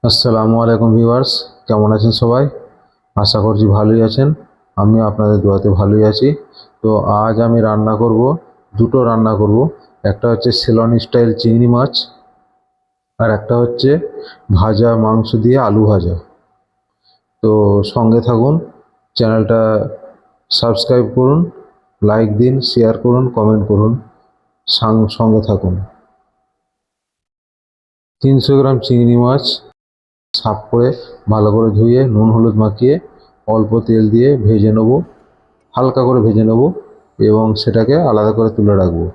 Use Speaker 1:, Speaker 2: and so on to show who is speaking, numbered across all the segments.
Speaker 1: আসসালামু আলাইকুম ভিউয়ার্স, কেমন আছেন সবাই? আশা করছি ভালোই আছেন। আমি আপনাদের দোয়াতে ভালোই আছি। তো আজ আমি রান্না করব, দুটো রান্না করব। একটা হচ্ছে সেলন স্টাইল চিংড়ি মাছ, আর একটা হচ্ছে ভাজা মাংস দিয়ে আলু ভাজা। তো সঙ্গে থাকুন, চ্যানেলটা সাবস্ক্রাইব করুন, লাইক দিন, শেয়ার করুন, কমেন্ট করুন, সঙ্গে থাকুন। 300 গ্রাম চিংড়ি মাছ সাফ করে ভালো করে ধুয়ে নুন হলুদ মাখিয়ে অল্প তেল দিয়ে ভেজে নেব, হালকা করে ভেজে নেব এবং সেটাকে আলাদা করে তুলে রাখবো।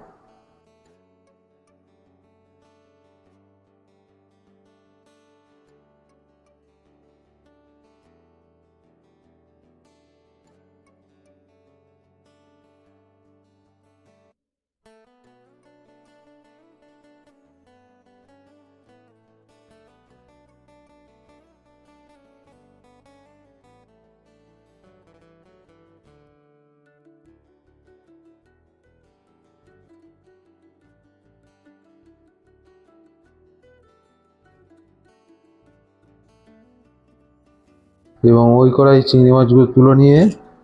Speaker 1: এবং ওই কড়াই চিংড়ি মাছগুলো তুলে নিয়ে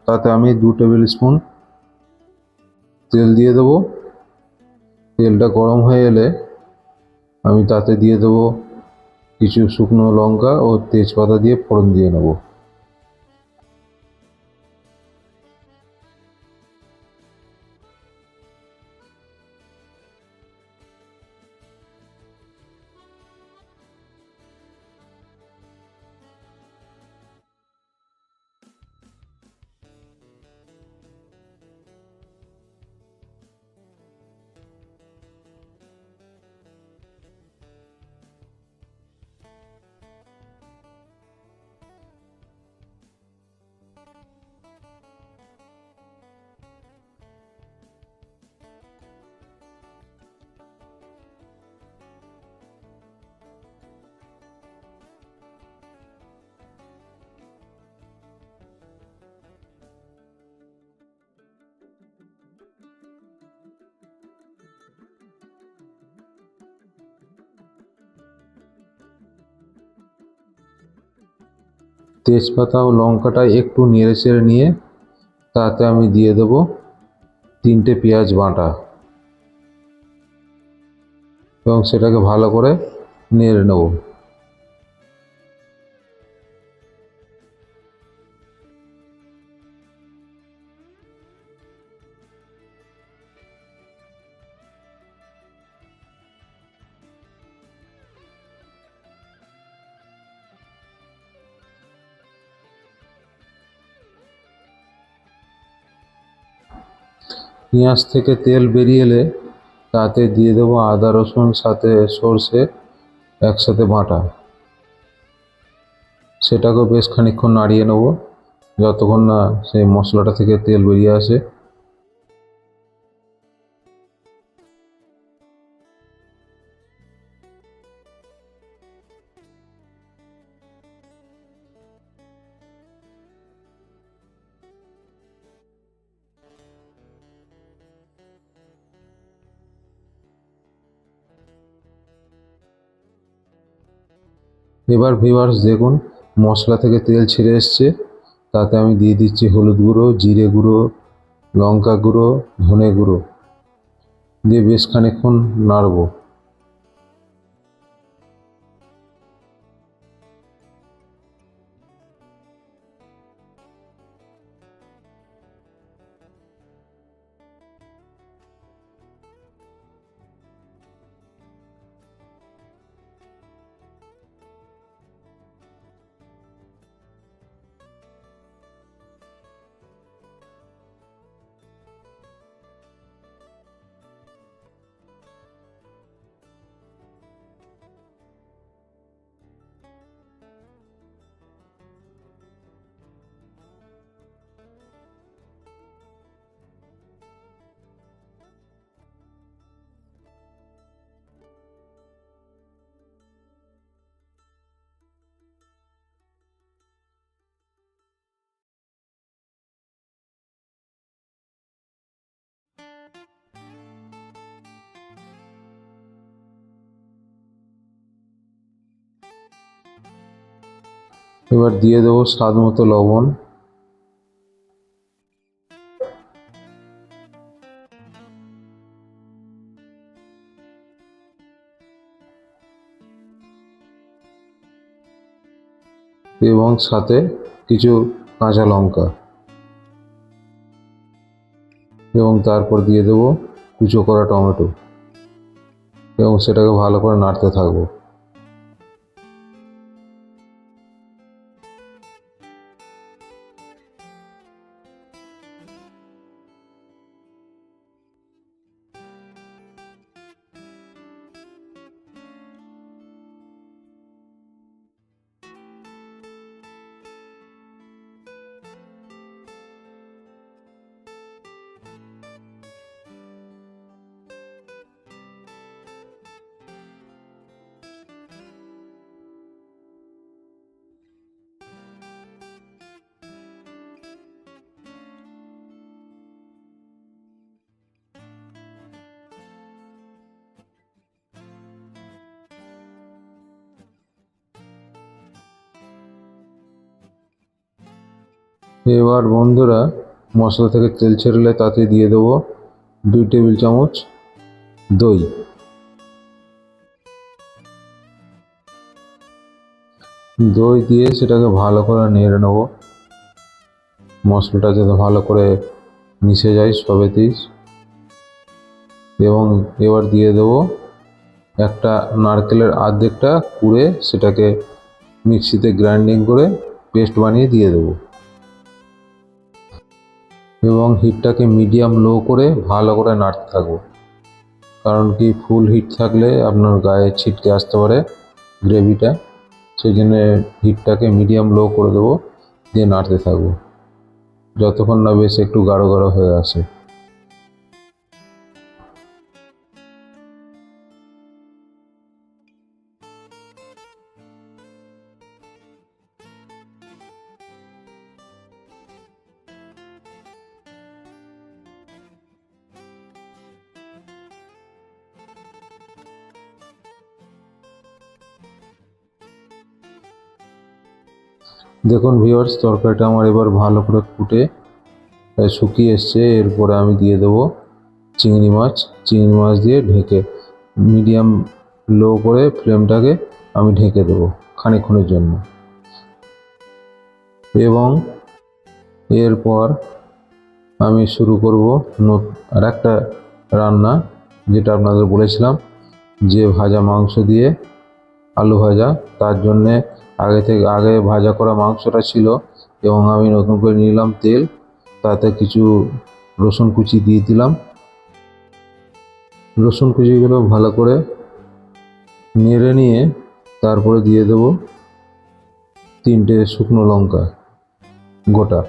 Speaker 1: তাতে আমি 2 টেবিল স্পুন তেল দিয়ে দেবো। তেলটা গরম হয়ে এলে আমি তাতে দিয়ে দেবো কিছু শুকনো লঙ্কা ও তেজপাতা দিয়ে ফোড়ন দিয়ে নেব। তেজপাতা ও লঙ্কাটা একটু নেড়ে চেড়ে নিয়ে তাতে আমি দিয়ে দেবো 3টে পেঁয়াজ বাটা এবং সেটাকে ভালো করে নেড়ে নেব। পেঁয়াজ থেকে তেল বেরিয়ে এলে তাতে দিয়ে দেবো আদা রসুন সাথে সর্ষে একসাথে বাটা। সেটাকেও বেশ খানিকক্ষণ নাড়িয়ে নেব যতক্ষণ না সেই মশলাটা থেকে তেল বেরিয়ে আসে। এবার ভিউয়ার্স দেখুন, মশলা থেকে তেল ছেড়ে এসছে। তাতে আমি দিয়ে দিচ্ছি হলুদ গুঁড়ো, জিরে গুঁড়ো, লঙ্কা গুঁড়ো, ধনে গুঁড়ো দিয়ে বেশ খানিকক্ষণ নাড়বো। এবার দিয়ে দেবো স্বাদ মতো লবণ, এবং সাথে কিছু কাঁচা লঙ্কা, এবং তারপর দিয়ে দেবো কুচো করা টমেটো, এবং সেটাকে ভালো করে নাড়তে থাকবো। এবার বন্ধুরা, মশলা থেকে তেল ছেড়েলে তাতে দিয়ে দেবো 2 টেবিল চামচ দই। দই দিয়ে সেটাকে ভালো করে নেড়ে নেবো, মশলাটা যাতে ভালো করে মিশে যায় সবেতেই। এবং এবার দিয়ে দেবো একটা নারকেলের অর্ধেকটা কুড়ে সেটাকে মিক্সিতে গ্রাইন্ডিং করে পেস্ট বানিয়ে দিয়ে দেবো, এবং হিটটাকে মিডিয়াম লো করে ভালো করে নাড়তে থাকবো। কারণ কি, ফুল হিট থাকলে আপনার গায়ে ছিটকে আসতে পারে গ্রেভিটা, সেই জন্য হিটটাকে মিডিয়াম লো করে দেবো, দিয়ে নাড়তে থাকবো যতক্ষণ না বেশ একটু গাঢ় গাঢ় হয়ে আসে। দেখুন ভিউয়ার্স, তরকারিটা আমার এবার ভালো করে ফুটে শুকিয়ে এসছে। এরপরে আমি দিয়ে দেবো চিংড়ি মাছ। চিংড়ি মাছ দিয়ে ঢেকে মিডিয়াম লো করে ফ্লেমটাকে আমি ঢেকে দেবো খানিকক্ষণের জন্য। এবং এরপর আমি শুরু করব আর একটা রান্না, যেটা আপনাদের বলেছিলাম যে ভাজা মাংস দিয়ে আলু ভাজা। তার জন্যে আগে ভাজা করা মাংসটা ছিল, এবং আমি নতুন করে নিলাম তেল, তাতে কিছু রসুন কুচি দিয়ে দিলাম। রসুন কুচিগুলো ভালো করে নেড়ে নিয়ে তারপরে দিয়ে দেব 3টে শুকনো লঙ্কা গোটা।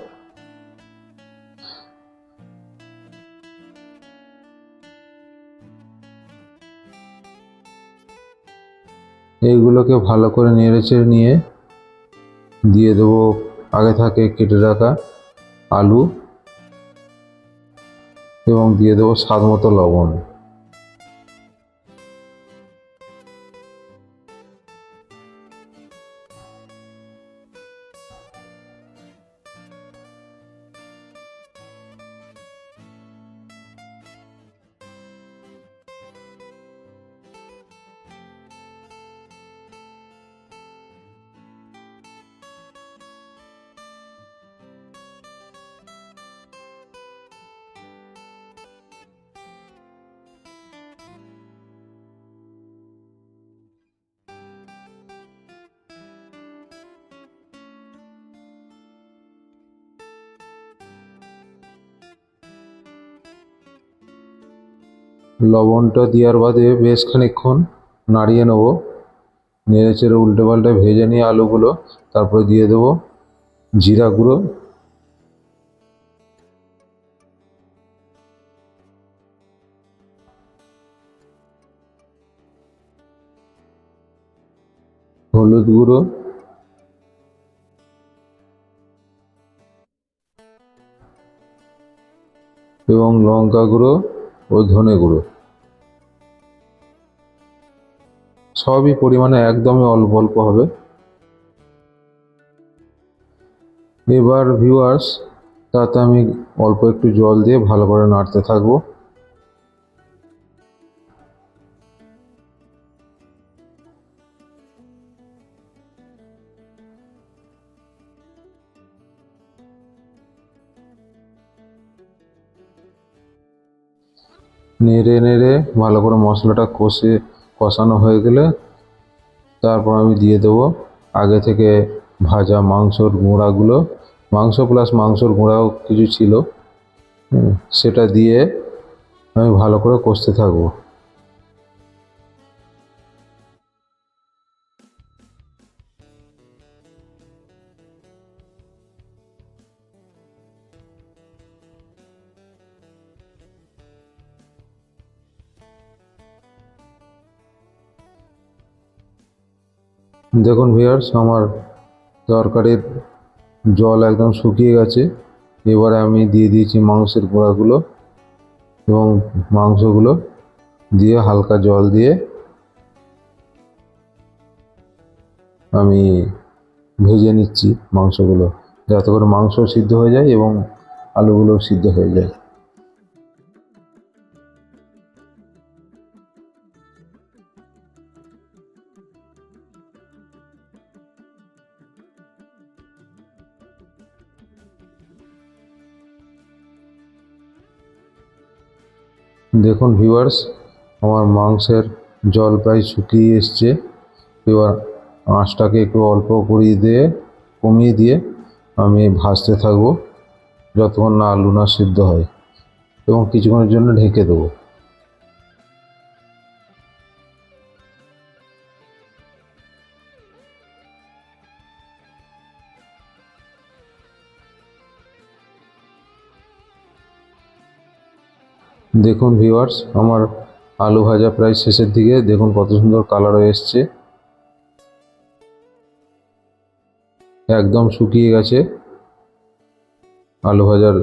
Speaker 1: এইগুলোকে ভালো করে নেড়ে চেড়ে নিয়ে দিয়ে দেবো আগে থেকে কেটে রাখা আলু, এবং দিয়ে দেবো স্বাদ মতো লবণ। লবণটা দেওয়ার বাদে বেশ খানিকক্ষণ নাড়িয়ে নেব, নেড়ে চেড়ে উল্টে পাল্টে ভেজে নিয়ে আলুগুলো তারপরে দিয়ে দেবো জিরা গুঁড়ো, হলুদ গুঁড়ো, এবং লঙ্কা গুঁড়ো ও ধনে গুঁড়ো। সবই পরিমাণে একদমই অল্প অল্প হবে। এবার ভিউয়ার্স তাতে আমি অল্প একটু জল দিয়ে ভালো করে নাড়তে থাকবো। নেড়ে নেড়ে ভালো করে মশলাটা কষানো হয়ে গেলে তারপর আমি দিয়ে দেবো আগে থেকে ভাজা মাংসর গুঁড়াগুলো, মাংস প্লাস মাংসর গুঁড়াও কিছু ছিল, সেটা দিয়ে আমি ভালো করে কষতে থাকবো। দেখুন ভিউয়ার্স আমার তরকারির জল একদম শুকিয়ে গেছে। এবারে আমি দিয়ে দিয়েছি মাংসের গুঁড়াগুলো এবং মাংসগুলো দিয়ে হালকা জল দিয়ে আমি ভেজে নিচ্ছি মাংসগুলো, যাতে করে মাংস সিদ্ধ হয়ে যায় এবং আলুগুলো সিদ্ধ হয়ে যায়। দেখুন ভিউয়ার্স আমার মাংসের জল প্রায় শুকিয়ে এসছে। এবার আঁচটাকে একটু অল্প কমিয়ে দিয়ে আমি ভাজতে থাকবো যতক্ষণ না আলু না সিদ্ধ হয়, এবং কিছুক্ষণের জন্য ঢেকে দেবো। দেখুন ভিউয়ার্স আমার আলু ভাজা প্রায় শেষের দিকে, দেখুন কত সুন্দর কালার এসছে, একদম শুকিয়ে গেছে আলু ভাজার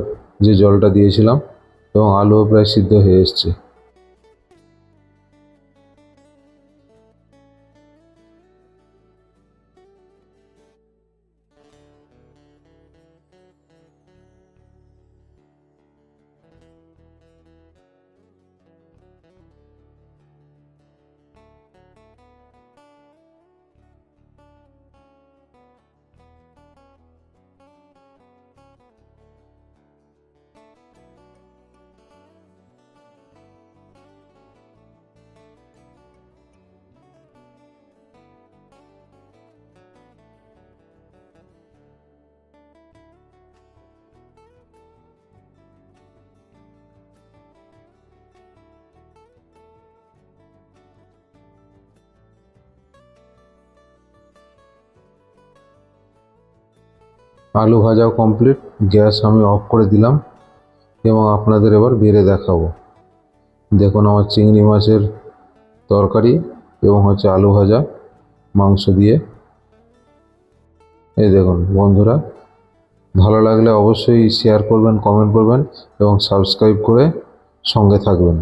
Speaker 1: যে জলটা দিয়েছিলাম, এবং আলুও প্রায় সিদ্ধ হয়ে এসছে। আলু ভাজাও কমপ্লিট, গ্যাস আমি অফ করে দিলাম এবং আপনাদের এবার বেড়ে দেখাবো। দেখুন আমার চিংড়ি মাছের তরকারি এবং হচ্ছে আলু ভাজা মাংস দিয়ে। এই দেখুন বন্ধুরা, ভালো লাগলে অবশ্যই শেয়ার করবেন, কমেন্ট করবেন এবং সাবস্ক্রাইব করে সঙ্গে থাকবেন।